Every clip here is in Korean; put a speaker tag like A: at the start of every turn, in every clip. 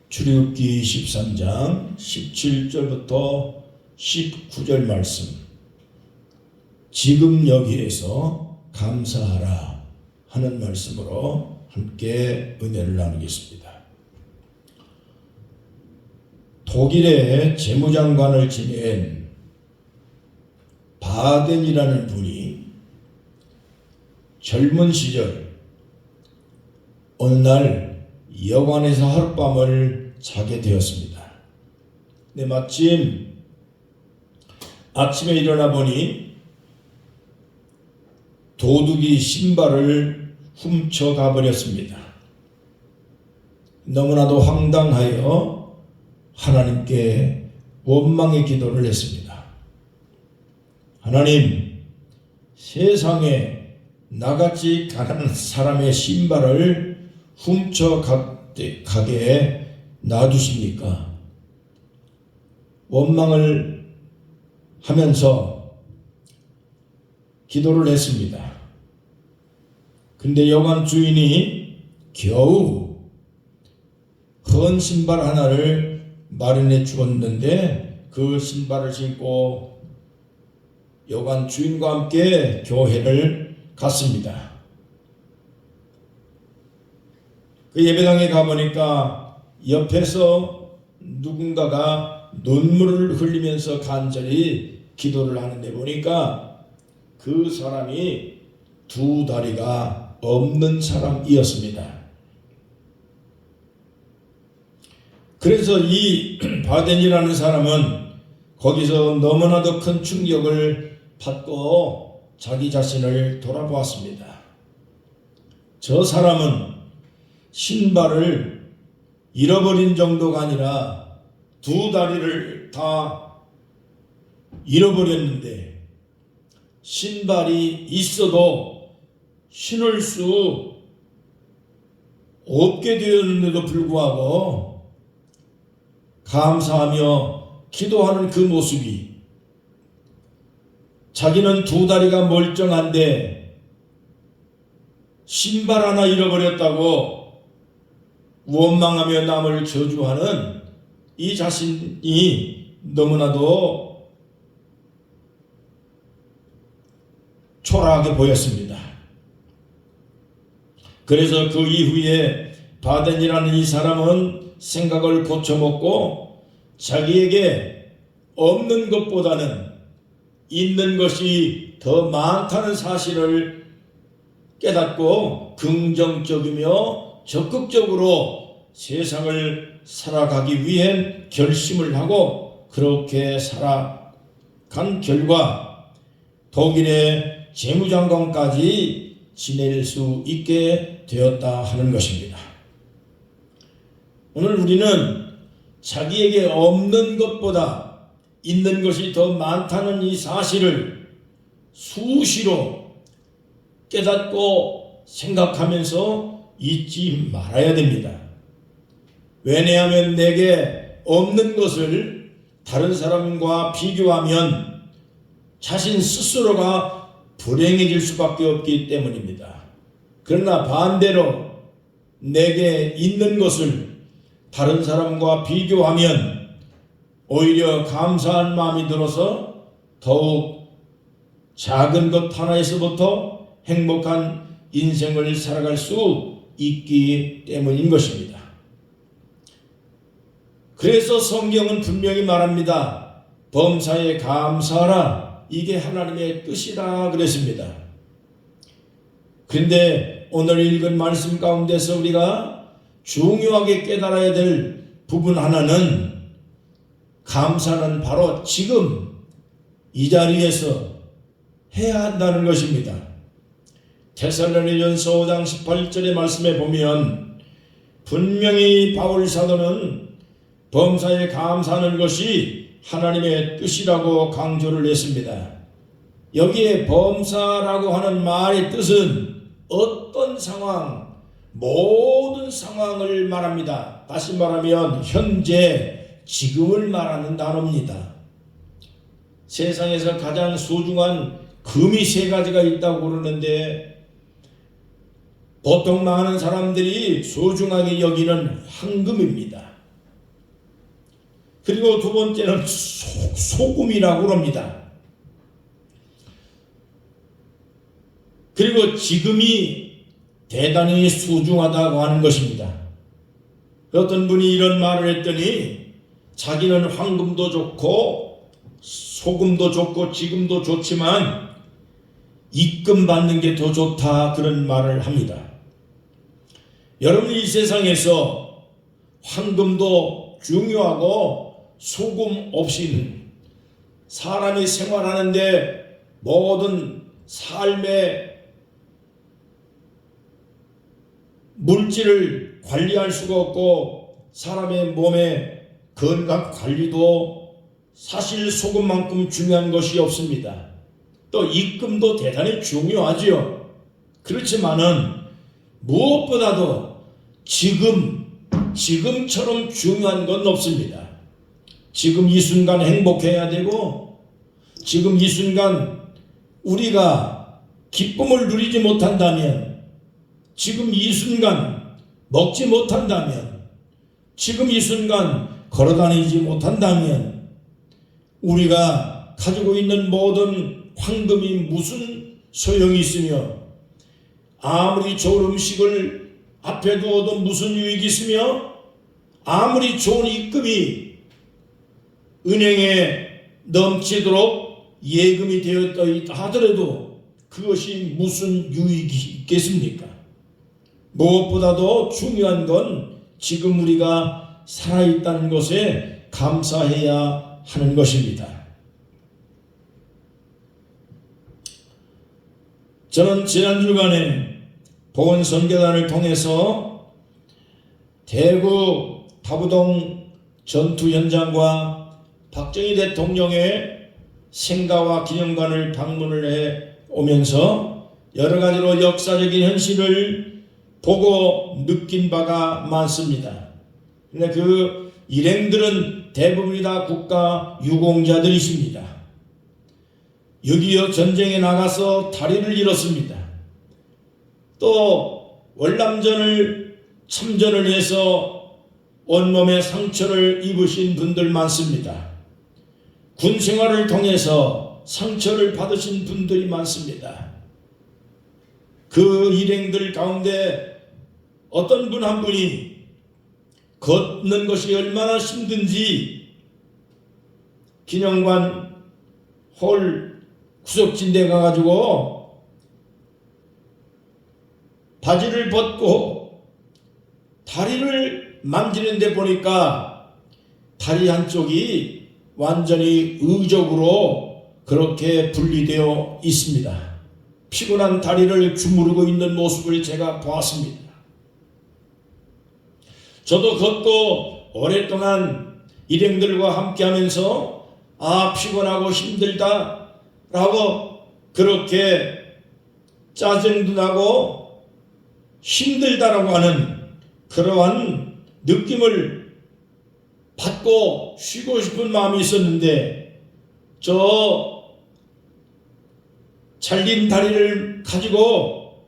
A: 출애굽기 23장 17절부터 19절 말씀, 지금 여기에서 감사하라 하는 말씀으로 함께 은혜를 나누겠습니다. 독일의 재무장관을 지낸 바덴이라는 분이 젊은 시절 어느 날 여관에서 하룻밤을 자게 되었습니다. 근데 마침 아침에 일어나 보니 도둑이 신발을 훔쳐가 버렸습니다. 너무나도 황당하여 하나님께 원망의 기도를 했습니다. 하나님, 세상에 나같이 가난한 사람의 신발을 훔쳐가게 놔두십니까? 원망을 하면서 기도를 했습니다. 근데 여관 주인이 겨우 헌 신발 하나를 마련해 주었는데 그 신발을 신고 여관 주인과 함께 교회를 갔습니다. 그 예배당에 가보니까 옆에서 누군가가 눈물을 흘리면서 간절히 기도를 하는데 보니까 그 사람이 두 다리가 없는 사람이었습니다. 그래서 이 바덴이라는 사람은 거기서 너무나도 큰 충격을 받고 자기 자신을 돌아보았습니다. 저 사람은 신발을 잃어버린 정도가 아니라 두 다리를 다 잃어버렸는데 신발이 있어도 신을 수 없게 되었는데도 불구하고 감사하며 기도하는 그 모습이, 자기는 두 다리가 멀쩡한데 신발 하나 잃어버렸다고 원망하며 남을 저주하는 이 자신이 너무나도 초라하게 보였습니다. 그래서 그 이후에 바덴이라는 이 사람은 생각을 고쳐먹고 자기에게 없는 것보다는 있는 것이 더 많다는 사실을 깨닫고 긍정적이며 적극적으로 세상을 살아가기 위해 결심을 하고 그렇게 살아간 결과 독일의 재무장관까지 지낼 수 있게 되었다 하는 것입니다. 오늘 우리는 자기에게 없는 것보다 있는 것이 더 많다는 이 사실을 수시로 깨닫고 생각하면서 잊지 말아야 됩니다. 왜냐하면 내게 없는 것을 다른 사람과 비교하면 자신 스스로가 불행해질 수밖에 없기 때문입니다. 그러나 반대로 내게 있는 것을 다른 사람과 비교하면 오히려 감사한 마음이 들어서 더욱 작은 것 하나에서부터 행복한 인생을 살아갈 수 있기 때문인 것입니다. 그래서 성경은 분명히 말합니다. 범사에 감사하라. 이게 하나님의 뜻이다 그랬습니다. 그런데 오늘 읽은 말씀 가운데서 우리가 중요하게 깨달아야 될 부분 하나는, 감사는 바로 지금 이 자리에서 해야 한다는 것입니다. 데살로니가전서 5장 18절의 말씀에 보면 분명히 바울 사도는 범사에 감사하는 것이 하나님의 뜻이라고 강조를 했습니다. 여기에 범사라고 하는 말의 뜻은 어떤 상황, 모든 상황을 말합니다. 다시 말하면 현재, 지금을 말하는 단어입니다. 세상에서 가장 소중한 금이 세 가지가 있다고 그러는데 보통 많은 사람들이 소중하게 여기는 황금입니다. 그리고 두 번째는 소금이라고 합니다. 그리고 지금이 대단히 소중하다고 하는 것입니다. 어떤 분이 이런 말을 했더니 자기는 황금도 좋고 소금도 좋고 지금도 좋지만 입금 받는 게 더 좋다, 그런 말을 합니다. 여러분, 이 세상에서 황금도 중요하고 소금 없이는 사람이 생활하는데 모든 삶의 물질을 관리할 수가 없고 사람의 몸의 건강 관리도 사실 소금만큼 중요한 것이 없습니다. 또 입금도 대단히 중요하지요. 그렇지만은 무엇보다도 지금처럼 중요한 건 없습니다. 지금 이 순간 행복해야 되고, 지금 이 순간 우리가 기쁨을 누리지 못한다면, 지금 이 순간 먹지 못한다면, 지금 이 순간 걸어다니지 못한다면 우리가 가지고 있는 모든 황금이 무슨 소용이 있으며, 아무리 좋은 음식을 앞에 두어도 무슨 유익이 있으며, 아무리 좋은 입금이 은행에 넘치도록 예금이 되었다 하더라도 그것이 무슨 유익이 있겠습니까? 무엇보다도 중요한 건 지금 우리가 살아있다는 것에 감사해야 하는 것입니다. 저는 지난 주간에 보건선교단을 통해서 대구 다부동 전투 현장과 박정희 대통령의 생가와 기념관을 방문을 해 오면서 여러 가지로 역사적인 현실을 보고 느낀 바가 많습니다. 근데 그 일행들은 대부분이 다 국가 유공자들이십니다. 6.25 전쟁에 나가서 다리를 잃었습니다. 또 월남전을 참전을 해서 온몸에 상처를 입으신 분들 많습니다. 군 생활을 통해서 상처를 받으신 분들이 많습니다. 그 일행들 가운데 어떤 분 한 분이 걷는 것이 얼마나 힘든지 기념관 홀 구석진데 가가지고 바지를 벗고 다리를 만지는데 보니까 다리 한쪽이 완전히 의적으로 그렇게 분리되어 있습니다. 피곤한 다리를 주무르고 있는 모습을 제가 보았습니다. 저도 걷고 오랫동안 일행들과 함께 하면서 피곤하고 힘들다 라고 그렇게 짜증도 나고 힘들다라고 하는 그러한 느낌을 받고 쉬고 싶은 마음이 있었는데, 저 잘린 다리를 가지고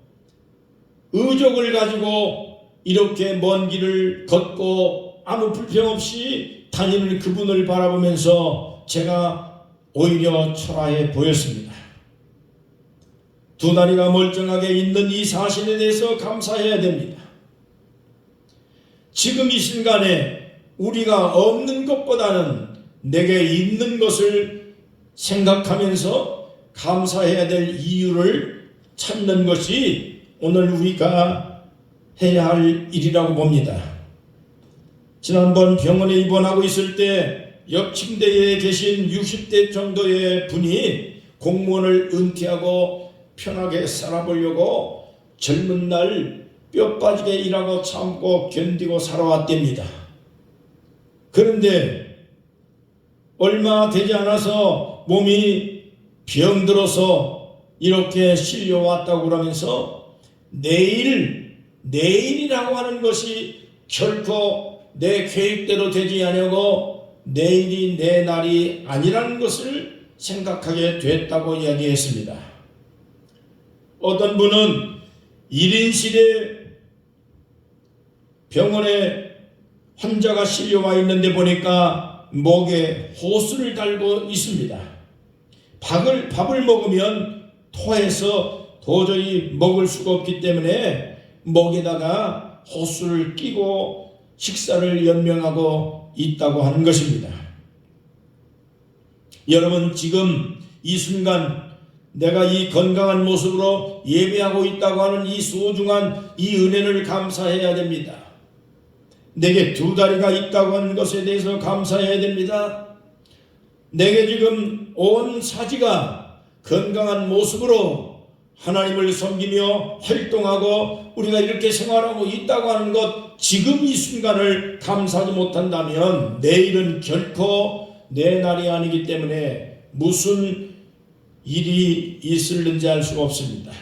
A: 의족을 가지고 이렇게 먼 길을 걷고 아무 불평 없이 다니는 그분을 바라보면서 제가 오히려 초라해 보였습니다. 두 다리가 멀쩡하게 있는 이 사실에 대해서 감사해야 됩니다. 지금 이 순간에 우리가 없는 것보다는 내게 있는 것을 생각하면서 감사해야 될 이유를 찾는 것이 오늘 우리가 해야 할 일이라고 봅니다. 지난번 병원에 입원하고 있을 때 옆 침대에 계신 60대 정도의 분이 공무원을 은퇴하고 편하게 살아보려고 젊은 날 뼈 빠지게 일하고 참고 견디고 살아왔답니다. 그런데 얼마 되지 않아서 몸이 병들어서 이렇게 실려왔다고 그러면서 내일이라고 하는 것이 결코 내 계획대로 되지 않으고 내일이 내 날이 아니라는 것을 생각하게 됐다고 이야기했습니다. 어떤 분은 1인실에 병원에 환자가 실려와 있는데 보니까 목에 호수를 달고 있습니다. 밥을 먹으면 토해서 도저히 먹을 수가 없기 때문에 목에다가 호수를 끼고 식사를 연명하고 있다고 하는 것입니다. 여러분, 지금 이 순간 내가 이 건강한 모습으로 예배하고 있다고 하는 이 소중한 이 은혜를 감사해야 됩니다. 내게 두 다리가 있다고 하는 것에 대해서 감사해야 됩니다. 내게 지금 온 사지가 건강한 모습으로 하나님을 섬기며 활동하고 우리가 이렇게 생활하고 있다고 하는 것, 지금 이 순간을 감사하지 못한다면 내일은 결코 내 날이 아니기 때문에 무슨 일이 있을는지 알 수가 없습니다.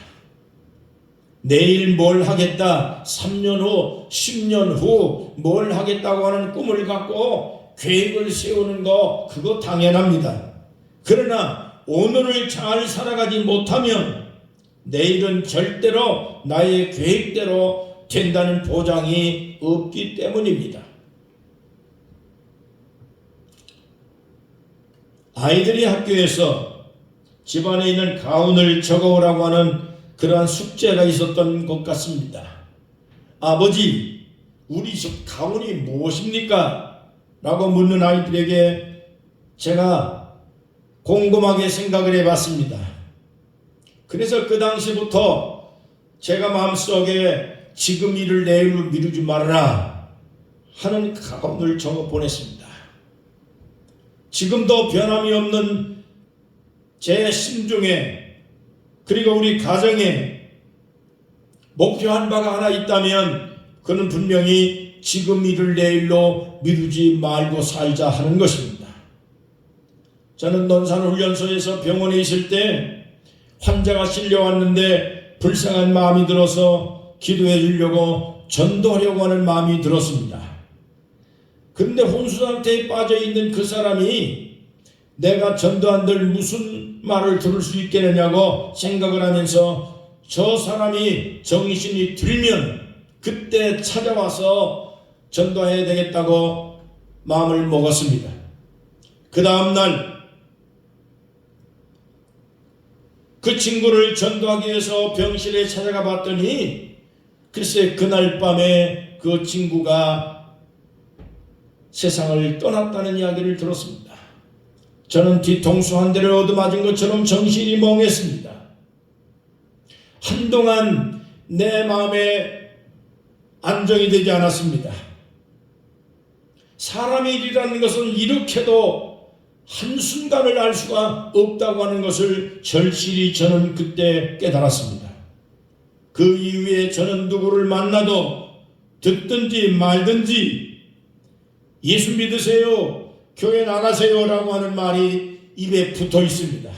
A: 내일 뭘 하겠다, 3년 후, 10년 후 뭘 하겠다고 하는 꿈을 갖고 계획을 세우는 거, 그거 당연합니다. 그러나 오늘을 잘 살아가지 못하면 내일은 절대로 나의 계획대로 된다는 보장이 없기 때문입니다. 아이들이 학교에서 집안에 있는 가운을 적어오라고 하는 그러한 숙제가 있었던 것 같습니다. 아버지, 우리 집 가운이 무엇입니까? 라고 묻는 아이들에게 제가 곰곰하게 생각을 해봤습니다. 그래서 그 당시부터 제가 마음속에 지금 일을 내일로 미루지 말아라 하는 가운을 적어 보냈습니다. 지금도 변함이 없는 제 심중에, 그리고 우리 가정에 목표한 바가 하나 있다면 그는 분명히 지금 일을 내일로 미루지 말고 살자 하는 것입니다. 저는 논산훈련소에서 병원에 있을 때 환자가 실려왔는데 불쌍한 마음이 들어서 기도해 주려고 전도하려고 하는 마음이 들었습니다. 그런데 혼수 상태에 빠져 있는 그 사람이 내가 전도한들 무슨 말을 들을 수 있겠느냐고 생각을 하면서 저 사람이 정신이 들면 그때 찾아와서 전도해야 되겠다고 마음을 먹었습니다. 그 다음날 그 친구를 전도하기 위해서 병실에 찾아가 봤더니 글쎄 그날 밤에 그 친구가 세상을 떠났다는 이야기를 들었습니다. 저는 뒤통수 한 대를 얻어맞은 것처럼 정신이 멍했습니다. 한동안 내 마음에 안정이 되지 않았습니다. 사람의 일이라는 것은 이렇게도 한순간을 알 수가 없다고 하는 것을 절실히 저는 그때 깨달았습니다. 그 이후에 저는 누구를 만나도 듣든지 말든지 예수 믿으세요, 교회 나가세요 라고 하는 말이 입에 붙어 있습니다.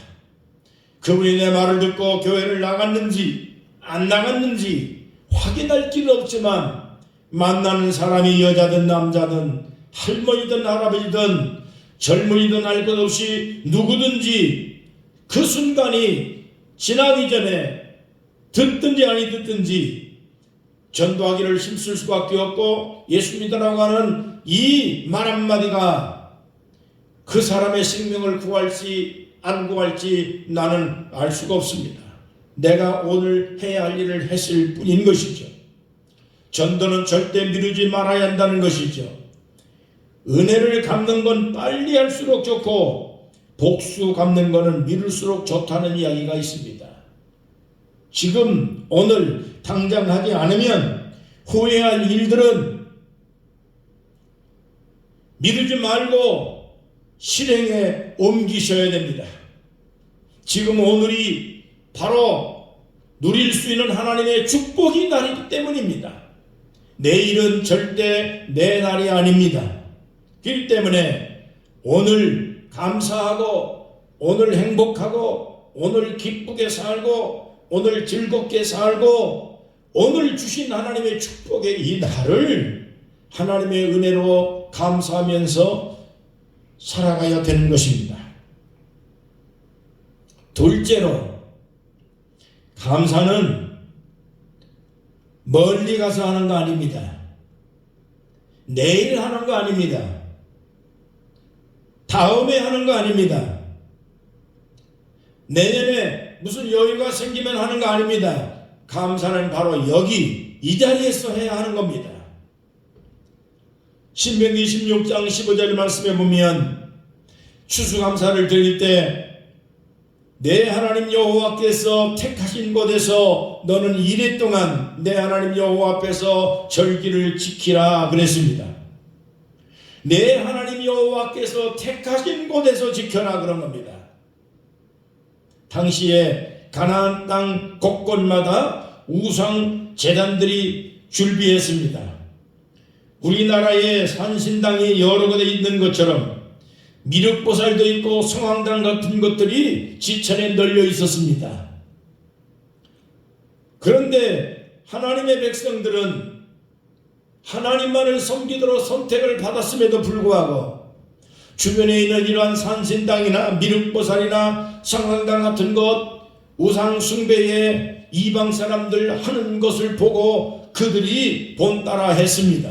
A: 그분이 내 말을 듣고 교회를 나갔는지 안 나갔는지 확인할 길은 없지만 만나는 사람이 여자든 남자든 할머니든 할아버지든 젊은이든 알 것 없이 누구든지 그 순간이 지나기 전에 듣든지 아니 듣든지 전도하기를 힘쓸 수밖에 없고 예수 믿으라고 하는 이 말 한마디가 그 사람의 생명을 구할지 안 구할지 나는 알 수가 없습니다. 내가 오늘 해야 할 일을 했을 뿐인 것이죠. 전도는 절대 미루지 말아야 한다는 것이죠. 은혜를 갚는 건 빨리 할수록 좋고 복수 갚는 거는 미룰수록 좋다는 이야기가 있습니다. 지금 오늘 당장 하지 않으면 후회할 일들은 미루지 말고 실행에 옮기셔야 됩니다. 지금 오늘이 바로 누릴 수 있는 하나님의 축복의 날이기 때문입니다. 내일은 절대 내 날이 아닙니다. 그렇기 때문에 오늘 감사하고 오늘 행복하고 오늘 기쁘게 살고 오늘 즐겁게 살고 오늘 주신 하나님의 축복의 이 날을 하나님의 은혜로 감사하면서 살아가야 되는 것입니다. 둘째로, 감사는 멀리 가서 하는 거 아닙니다. 내일 하는 거 아닙니다. 다음에 하는 거 아닙니다. 내년에 무슨 여유가 생기면 하는 거 아닙니다. 감사는 바로 여기 이 자리에서 해야 하는 겁니다. 신명기 16장 15절 말씀에 보면 추수감사를 드릴 때 내 하나님 여호와께서 택하신 곳에서 너는 이래 동안 내 하나님 여호와 앞에서 절기를 지키라 그랬습니다. 내 하나님 여호와께서 택하신 곳에서 지켜라 그런 겁니다. 당시에 가나안 땅 곳곳마다 우상 제단들이 줄비했습니다. 우리나라에 산신당이 여러 곳에 있는 것처럼 미륵보살도 있고 성황당 같은 것들이 지천에 널려 있었습니다. 그런데 하나님의 백성들은 하나님만을 섬기도록 선택을 받았음에도 불구하고 주변에 있는 이러한 산신당이나 미륵보살이나 성황당 같은 것 우상 숭배에 이방 사람들 하는 것을 보고 그들이 본따라 했습니다.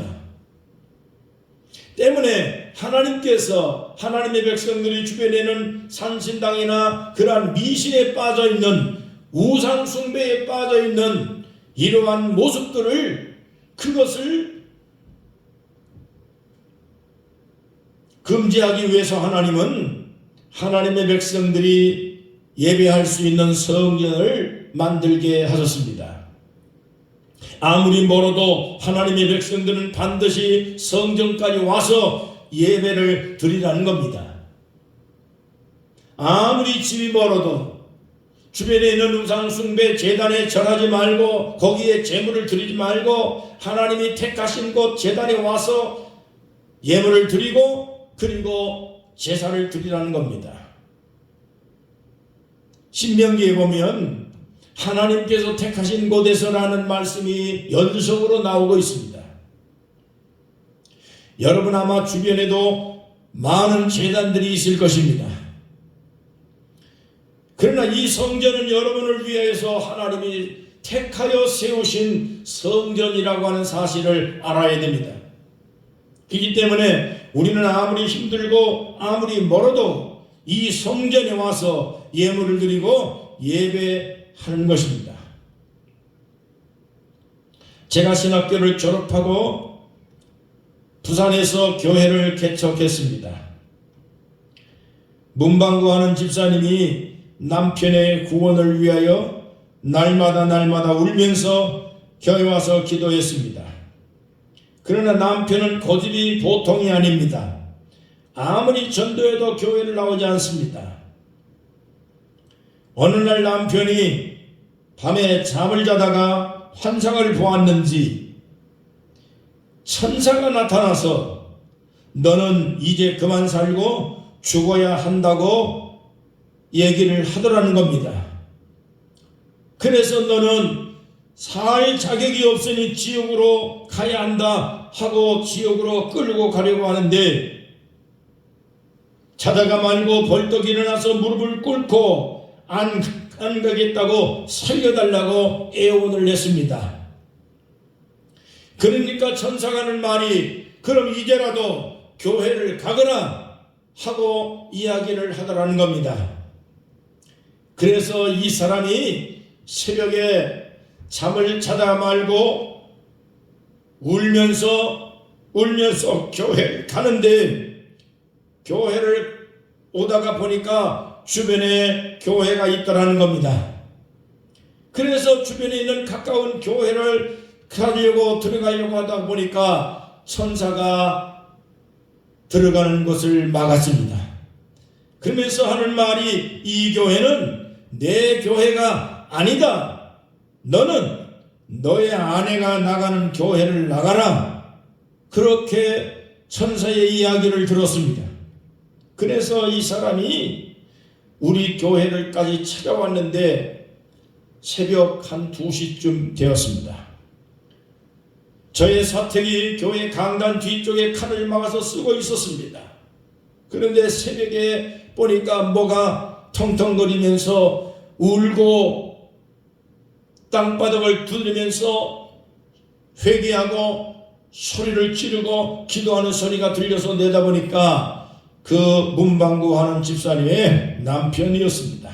A: 때문에 하나님께서 하나님의 백성들이 주변에는 산신당이나 그러한 미신에 빠져있는 우상 숭배에 빠져있는 이러한 모습들을 그것을 금지하기 위해서 하나님은 하나님의 백성들이 예배할 수 있는 성전을 만들게 하셨습니다. 아무리 멀어도 하나님의 백성들은 반드시 성전까지 와서 예배를 드리라는 겁니다. 아무리 집이 멀어도 주변에 있는 우상숭배 제단에 절하지 말고 거기에 제물을 드리지 말고 하나님이 택하신 곳 제단에 와서 예물을 드리고 그리고 제사를 드리라는 겁니다. 신명기에 보면 하나님께서 택하신 곳에서라는 말씀이 연속으로 나오고 있습니다. 여러분 아마 주변에도 많은 제단들이 있을 것입니다. 그러나 이 성전은 여러분을 위해서 하나님이 택하여 세우신 성전이라고 하는 사실을 알아야 됩니다. 그렇기 때문에 우리는 아무리 힘들고 아무리 멀어도 이 성전에 와서 예물을 드리고 예배하는 것입니다. 제가 신학교를 졸업하고 부산에서 교회를 개척했습니다. 문방구하는 집사님이 남편의 구원을 위하여 날마다 울면서 교회 와서 기도했습니다. 그러나 남편은 고집이 보통이 아닙니다. 아무리 전도해도 교회를 나오지 않습니다. 어느 날 남편이 밤에 잠을 자다가 환상을 보았는지 천사가 나타나서 너는 이제 그만 살고 죽어야 한다고 얘기를 하더라는 겁니다. 그래서 너는 살 자격이 없으니 지옥으로 가야 한다 하고 지옥으로 끌고 가려고 하는데 자다가 말고 벌떡 일어나서 무릎을 꿇고 안 가겠다고 살려달라고 애원을 했습니다. 그러니까 천사가 하는 말이 그럼 이제라도 교회를 가거라 하고 이야기를 하더라는 겁니다. 그래서 이 사람이 새벽에 잠을 자다 말고 울면서 교회를 가는데 교회를 오다가 보니까 주변에 교회가 있더라는 겁니다. 그래서 주변에 있는 가까운 교회를 가려고 들어가려고 하다 보니까 천사가 들어가는 것을 막았습니다. 그러면서 하는 말이 이 교회는 내 교회가 아니다. 너는 너의 아내가 나가는 교회를 나가라. 그렇게 천사의 이야기를 들었습니다. 그래서 이 사람이 우리 교회를까지 찾아왔는데 새벽 한 2시쯤 되었습니다. 저의 사택이 교회 강단 뒤쪽에 칼을 막아서 쓰고 있었습니다. 그런데 새벽에 보니까 뭐가 텅텅거리면서 울고 땅바닥을 두드리면서 회개하고 소리를 지르고 기도하는 소리가 들려서 내다보니까 그 문방구하는 집사님의 남편이었습니다.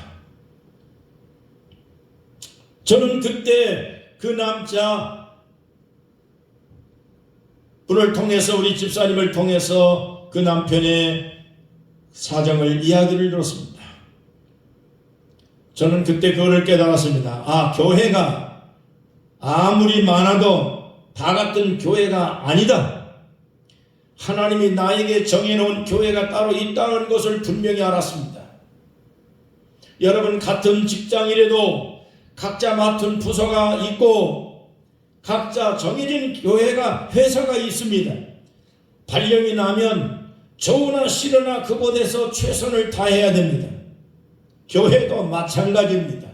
A: 저는 그때 그 남자 분을 통해서, 우리 집사님을 통해서 그 남편의 사정을 이야기를 들었습니다. 저는 그때 그거를 깨달았습니다. 아, 교회가 아무리 많아도 다 같은 교회가 아니다. 하나님이 나에게 정해놓은 교회가 따로 있다는 것을 분명히 알았습니다. 여러분, 같은 직장이라도 각자 맡은 부서가 있고 각자 정해진 교회가, 회사가 있습니다. 발령이 나면 좋으나 싫으나 그곳에서 최선을 다해야 됩니다. 교회도 마찬가지입니다.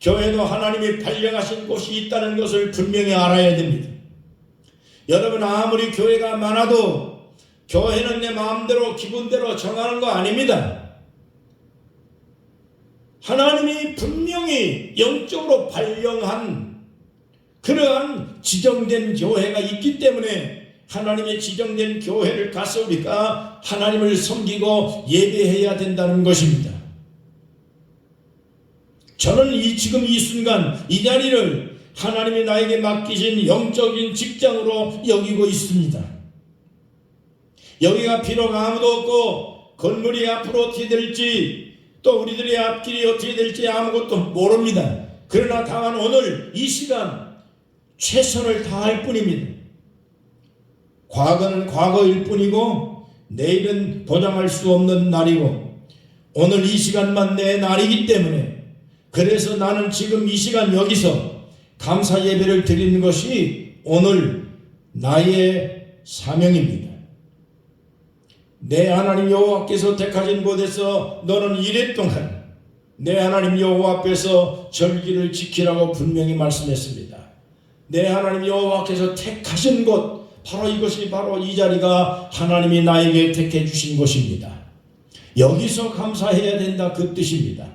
A: 교회도 하나님이 발령하신 곳이 있다는 것을 분명히 알아야 됩니다. 여러분, 아무리 교회가 많아도 교회는 내 마음대로 기분대로 정하는 거 아닙니다. 하나님이 분명히 영적으로 발령한 그러한 지정된 교회가 있기 때문에 하나님의 지정된 교회를 가서 우리가 하나님을 섬기고 예배해야 된다는 것입니다. 저는 지금 이 순간 이 자리를 하나님이 나에게 맡기신 영적인 직장으로 여기고 있습니다. 여기가 비록 아무도 없고 건물이 앞으로 어떻게 될지, 또 우리들의 앞길이 어떻게 될지 아무것도 모릅니다. 그러나 다만 오늘 이 시간 최선을 다할 뿐입니다. 과거는 과거일 뿐이고 내일은 보장할 수 없는 날이고 오늘 이 시간만 내 날이기 때문에, 그래서 나는 지금 이 시간 여기서 감사 예배를 드리는 것이 오늘 나의 사명입니다. 내 하나님 여호와께서 택하신 곳에서 너는 이래 동안 내 하나님 여호와 앞에서 절기를 지키라고 분명히 말씀했습니다. 내 하나님 여호와께서 택하신 곳, 바로 이것이 바로 이 자리가 하나님이 나에게 택해 주신 곳입니다. 여기서 감사해야 된다, 그 뜻입니다.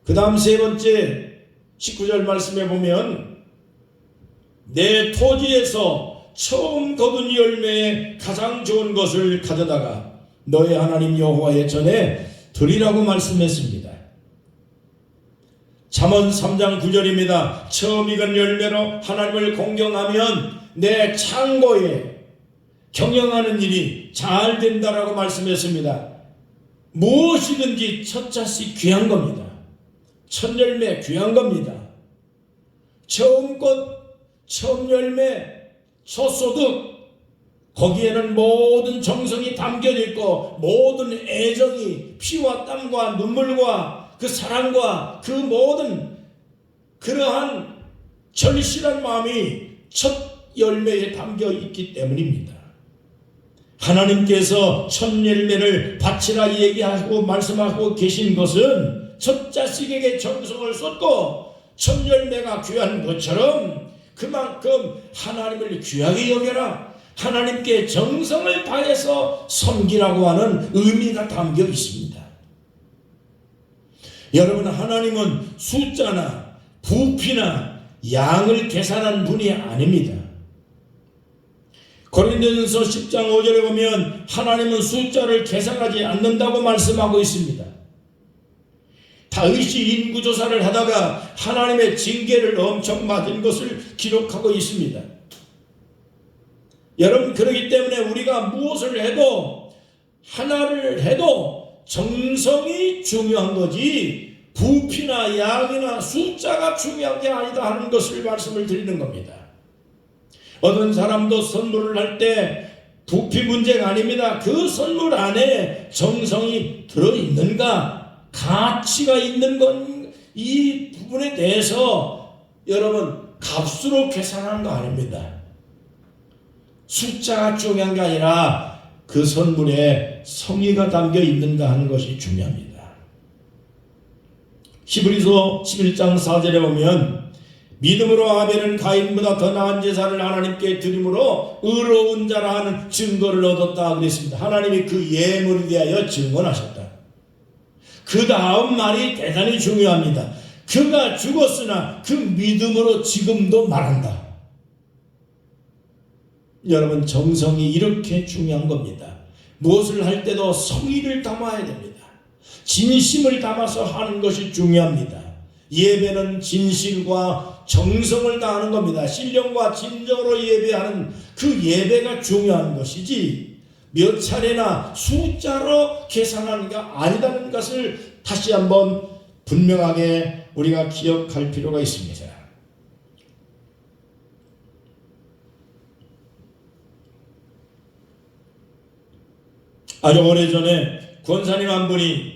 A: 그 다음 세 번째 19절 말씀에 보면 내 토지에서 처음 거둔 열매에 가장 좋은 것을 가져다가 너의 하나님 여호와의 전에 드리라고 말씀했습니다. 잠언 3장 9절입니다. 처음 익은 열매로 하나님을 공경하면 내 창고에 경영하는 일이 잘 된다라고 말씀했습니다. 무엇이든지 첫 자식 귀한 겁니다. 첫 열매 귀한 겁니다. 처음 꽃, 처음 열매, 첫 소득, 거기에는 모든 정성이 담겨져 있고 모든 애정이 피와 땀과 눈물과 그 사랑과 그 모든 그러한 절실한 마음이 첫 열매에 담겨 있기 때문입니다. 하나님께서 첫 열매를 바치라 얘기하고 말씀하고 계신 것은 첫 자식에게 정성을 쏟고 첫 열매가 귀한 것처럼 그만큼 하나님을 귀하게 여겨라, 하나님께 정성을 다해서 섬기라고 하는 의미가 담겨 있습니다. 여러분, 하나님은 숫자나 부피나 양을 계산한 분이 아닙니다. 고린도전서 10장 5절에 보면 하나님은 숫자를 계산하지 않는다고 말씀하고 있습니다. 다윗이 인구조사를 하다가 하나님의 징계를 엄청 맞은 것을 기록하고 있습니다. 여러분, 그렇기 때문에 우리가 무엇을 해도, 하나를 해도 정성이 중요한 거지 부피나 양이나 숫자가 중요한 게 아니다 하는 것을 말씀을 드리는 겁니다. 어떤 사람도 선물을 할 때 부피 문제가 아닙니다. 그 선물 안에 정성이 들어있는가, 가치가 있는 건 이 부분에 대해서 여러분 값으로 계산하는 거 아닙니다. 숫자가 중요한 게 아니라 그 선물에 성의가 담겨 있는가 하는 것이 중요합니다. 히브리서 11장 4절에 보면 믿음으로 아벨은 가인보다 더 나은 제사를 하나님께 드림으로 의로운 자라 하는 증거를 얻었다 그랬습니다. 하나님이 그 예물에 대하여 증언하셨다. 그 다음 말이 대단히 중요합니다. 그가 죽었으나 그 믿음으로 지금도 말한다. 여러분, 정성이 이렇게 중요한 겁니다. 무엇을 할 때도 성의를 담아야 됩니다. 진심을 담아서 하는 것이 중요합니다. 예배는 진실과 정성을 다하는 겁니다. 신령과 진정으로 예배하는 그 예배가 중요한 것이지 몇 차례나 숫자로 계산하는 게 아니라는 것을 다시 한번 분명하게 우리가 기억할 필요가 있습니다. 아주 오래전에 권사님 한 분이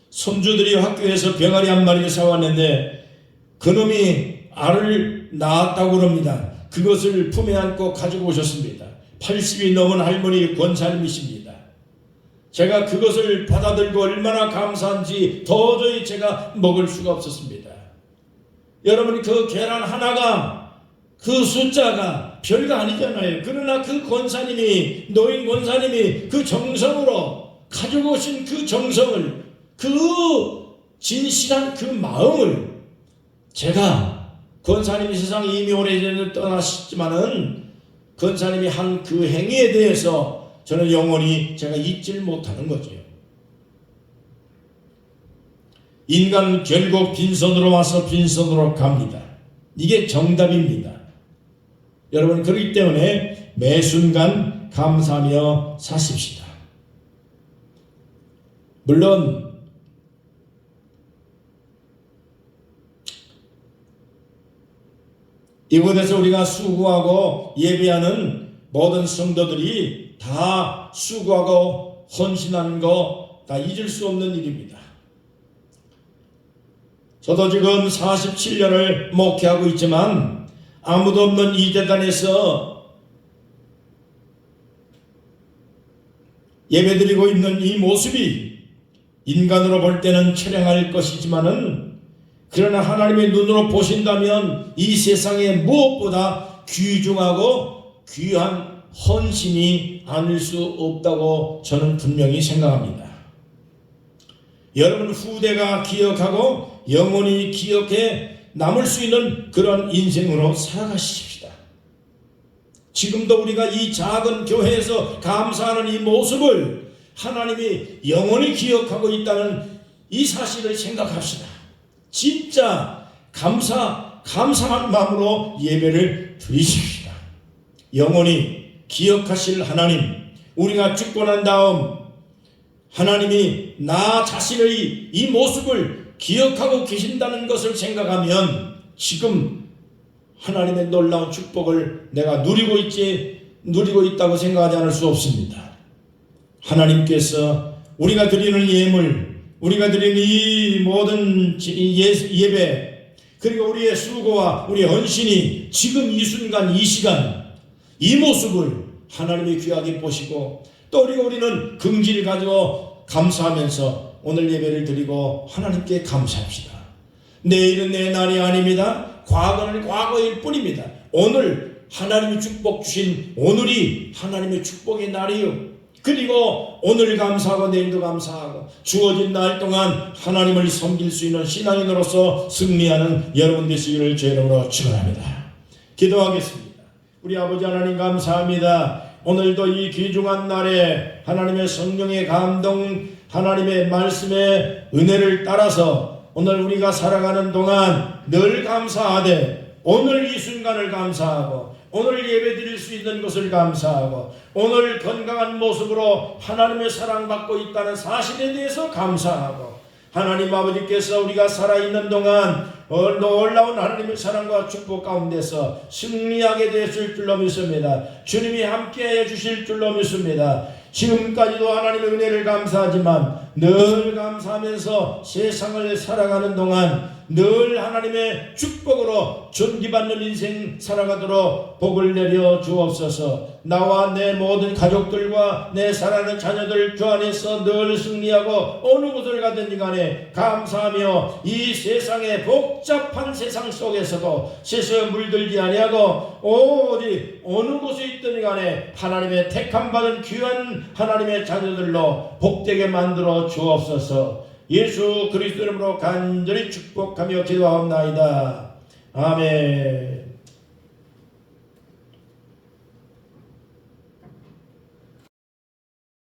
A: 손주들이 학교에서 병아리 한 마리를 사왔는데 그놈이 알을 낳았다고 그럽니다. 그것을 품에 안고 가지고 오셨습니다. 80이 넘은 할머니 권사님이십니다. 제가 그것을 받아들고 얼마나 감사한지 도저히 제가 먹을 수가 없었습니다. 여러분, 그 계란 하나가, 그 숫자가 별거 아니잖아요. 그러나 그 권사님이, 노인 권사님이 그 정성으로 가지고 오신 그 정성을, 그 진실한 그 마음을, 제가 권사님이 세상 이미 오래전에 떠나셨지만은 권사님이 한 그 행위에 대해서 저는 영원히 제가 잊질 못하는 거죠. 인간 결국 빈손으로 와서 빈손으로 갑니다. 이게 정답입니다. 여러분, 그렇기 때문에 매 순간 감사하며 사십시다. 물론 이곳에서 우리가 수고하고 예배하는 모든 성도들이 다 수고하고 헌신하는 거 다 잊을 수 없는 일입니다. 저도 지금 47년을 목회하고 있지만 아무도 없는 이 재단에서 예배드리고 있는 이 모습이 인간으로 볼 때는 처량할 것이지만은 그러나 하나님의 눈으로 보신다면 이 세상에 무엇보다 귀중하고 귀한 헌신이 아닐 수 없다고 저는 분명히 생각합니다. 여러분, 후대가 기억하고 영원히 기억해 남을 수 있는 그런 인생으로 살아가십시다. 지금도 우리가 이 작은 교회에서 감사하는 이 모습을 하나님이 영원히 기억하고 있다는 이 사실을 생각합시다. 진짜 감사한 마음으로 예배를 드리십시다. 영원히 기억하실 하나님, 우리가 죽고 난 다음 하나님이 나 자신의 이 모습을 기억하고 계신다는 것을 생각하면 지금 하나님의 놀라운 축복을 내가 누리고 있다고 생각하지 않을 수 없습니다. 하나님께서 우리가 드리는 예물, 우리가 드리는 이 모든 예배, 그리고 우리의 수고와 우리의 헌신이 지금 이 순간 이 시간 이 모습을 하나님이 귀하게 보시고 또 우리는 긍지를 가지고 감사하면서 오늘 예배를 드리고 하나님께 감사합시다. 내일은 내 날이 아닙니다. 과거는 과거일 뿐입니다. 오늘 하나님이 축복 주신 오늘이 하나님의 축복의 날이요. 그리고 오늘 감사하고 내일도 감사하고 주어진 날 동안 하나님을 섬길 수 있는 신앙인으로서 승리하는 여러분 되시기를 제 이름으로 축원합니다. 기도하겠습니다. 우리 아버지 하나님 감사합니다. 오늘도 이 귀중한 날에 하나님의 성령의 감동, 하나님의 말씀의 은혜를 따라서 오늘 우리가 살아가는 동안 늘 감사하되 오늘 이 순간을 감사하고 오늘 예배 드릴 수 있는 것을 감사하고 오늘 건강한 모습으로 하나님의 사랑받고 있다는 사실에 대해서 감사하고 하나님 아버지께서 우리가 살아있는 동안 놀라운 하나님의 사랑과 축복 가운데서 승리하게 되실 줄로 믿습니다. 주님이 함께해 주실 줄로 믿습니다. 지금까지도 하나님의 은혜를 감사하지만 늘 감사하면서 세상을 살아가는 동안 늘 하나님의 축복으로 존귀받는 인생 살아가도록 복을 내려 주옵소서. 나와 내 모든 가족들과 내 사랑하는 자녀들 주 안에서 늘 승리하고 어느 곳을 가든지 간에 감사하며 이 세상의 복잡한 세상 속에서도 세상에 물들지 아니하고 어디 어느 곳에 있든 간에 하나님의 택함받은 귀한 하나님의 자녀들로 복되게 만들어 주옵소서. 예수 그리스도 이름으로 간절히 축복하며 기도하옵나이다. 아멘.